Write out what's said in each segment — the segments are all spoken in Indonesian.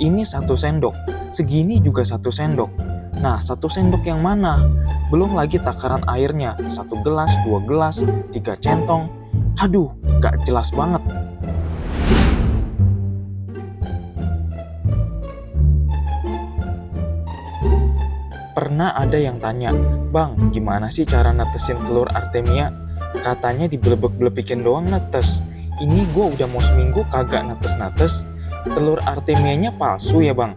Ini 1 sendok, segini juga 1 sendok. Nah, 1 sendok yang mana? Belum lagi takaran airnya, 1 gelas, 2 gelas, 3 centong. Aduh, gak jelas banget. Pernah ada yang tanya, "Bang, gimana sih cara netesin telur Artemia? Katanya dibelebek-belebikin doang netes. Ini gua udah mau seminggu kagak netes-netes. Telur Artemianya palsu ya, Bang?"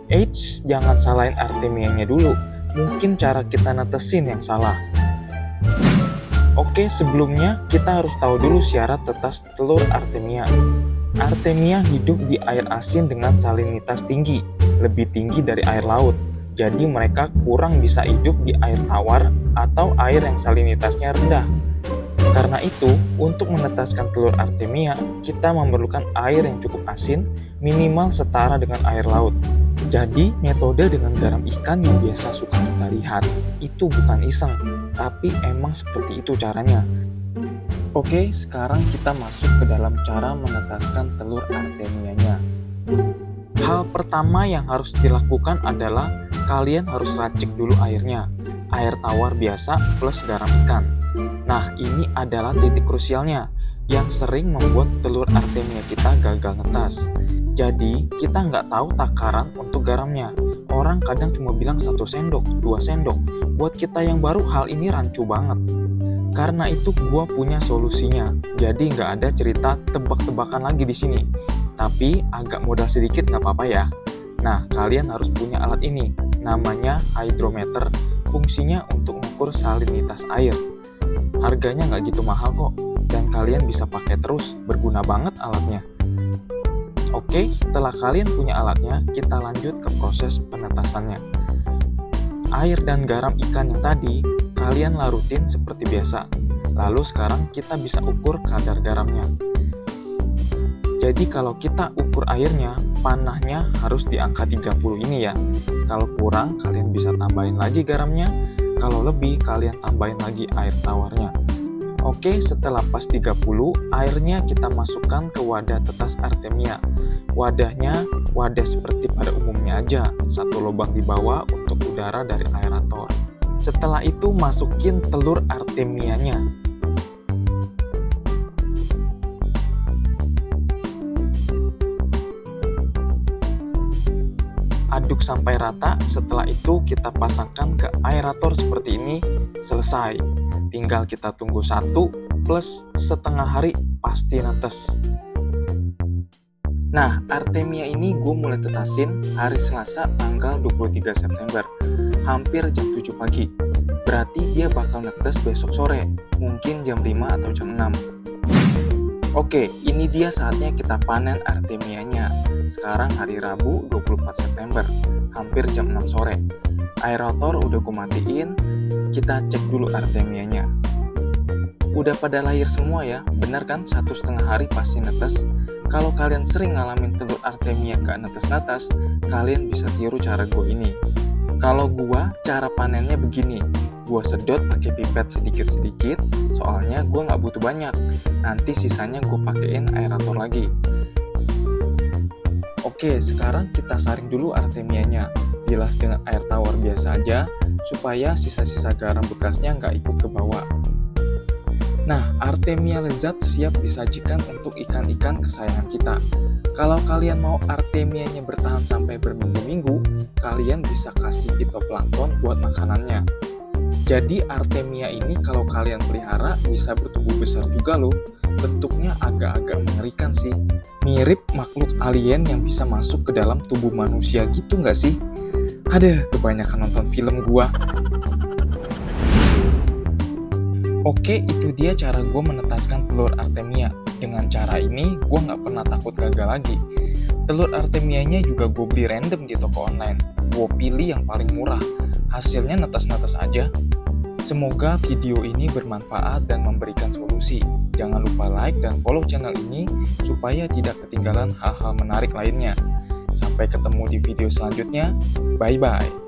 Eits, jangan salahin Artemianya dulu. Mungkin cara kita netesin yang salah. Oke, sebelumnya kita harus tahu dulu syarat tetes telur Artemia. Artemia hidup di air asin dengan salinitas tinggi, lebih tinggi dari air laut. Jadi mereka kurang bisa hidup di air tawar atau air yang salinitasnya rendah. Karena itu, untuk menetaskan telur Artemia, kita memerlukan air yang cukup asin, minimal setara dengan air laut. Jadi, metode dengan garam ikan yang biasa suka kita lihat, itu bukan iseng, tapi emang seperti itu caranya. Oke, sekarang kita masuk ke dalam cara menetaskan telur Artemianya. Hal pertama yang harus dilakukan adalah kalian harus racik dulu airnya. Air tawar biasa plus garam ikan. Nah, ini adalah titik krusialnya yang sering membuat telur Artemia kita gagal netas. Jadi, kita nggak tahu takaran untuk garamnya. Orang kadang cuma bilang 1 sendok, 2 sendok. Buat kita yang baru, hal ini rancu banget. Karena itu gua punya solusinya. Jadi nggak ada cerita tebak-tebakan lagi di sini. Tapi agak modal sedikit nggak apa-apa ya. Nah, kalian harus punya alat ini. Namanya hydrometer. Fungsinya untuk mengukur salinitas air. Harganya nggak gitu mahal kok. Dan kalian bisa pakai terus. Berguna banget alatnya. Oke, setelah kalian punya alatnya, kita lanjut ke proses penetasannya. Air dan garam ikan yang tadi, kalian larutin seperti biasa. Lalu sekarang kita bisa ukur kadar garamnya. Jadi kalau kita ukur airnya, panahnya harus di angka 30 ini ya. Kalau kurang, kalian bisa tambahin lagi garamnya. Kalau lebih, kalian tambahin lagi air tawarnya. Oke, setelah pas 30, airnya kita masukkan ke wadah tetes Artemia. Wadahnya, wadah seperti pada umumnya aja. 1 lubang di bawah untuk udara dari aerator. Setelah itu, masukin telur Artemianya. Aduk sampai rata, setelah itu kita pasangkan ke aerator seperti ini, selesai. Tinggal kita tunggu 1 plus setengah hari pasti netes. Nah, Artemia ini gue mulai tetasin hari Selasa tanggal 23 September, hampir jam 7 pagi. Berarti dia bakal netes besok sore, mungkin jam 5 atau jam 6. Oke, ini dia saatnya kita panen Artemianya. Sekarang hari Rabu 24 September, hampir jam 6 sore. Aerator udah gue matiin, kita cek dulu Artemianya. Udah pada lahir semua ya, bener kan 1,5 hari pasti netes. Kalau kalian sering ngalamin telur Artemia gak netes-netes, kalian bisa tiru cara gue ini. Kalau gua, cara panennya begini. Gua sedot pakai pipet sedikit-sedikit, soalnya gua nggak butuh banyak. Nanti sisanya gua pakein aerator lagi. Oke, sekarang kita saring dulu Artemianya. Bilas dengan air tawar biasa aja, supaya sisa-sisa garam bekasnya nggak ikut ke bawah. Nah, Artemia lezat siap disajikan untuk ikan-ikan kesayangan kita. Kalau kalian mau Artemianya bertahan sampai berminggu-minggu, kalian bisa kasih fitoplankton buat makanannya. Jadi Artemia ini kalau kalian pelihara bisa bertumbuh besar juga loh. Bentuknya agak-agak mengerikan sih. Mirip makhluk alien yang bisa masuk ke dalam tubuh manusia gitu nggak sih? Ada kebanyakan nonton film gua. Oke, itu dia cara gue menetaskan telur Artemia. Dengan cara ini, gue nggak pernah takut gagal lagi. Telur Artemianya juga gue beli random di toko online. Gue pilih yang paling murah. Hasilnya netes-netes aja. Semoga video ini bermanfaat dan memberikan solusi. Jangan lupa like dan follow channel ini supaya tidak ketinggalan hal-hal menarik lainnya. Sampai ketemu di video selanjutnya. Bye-bye.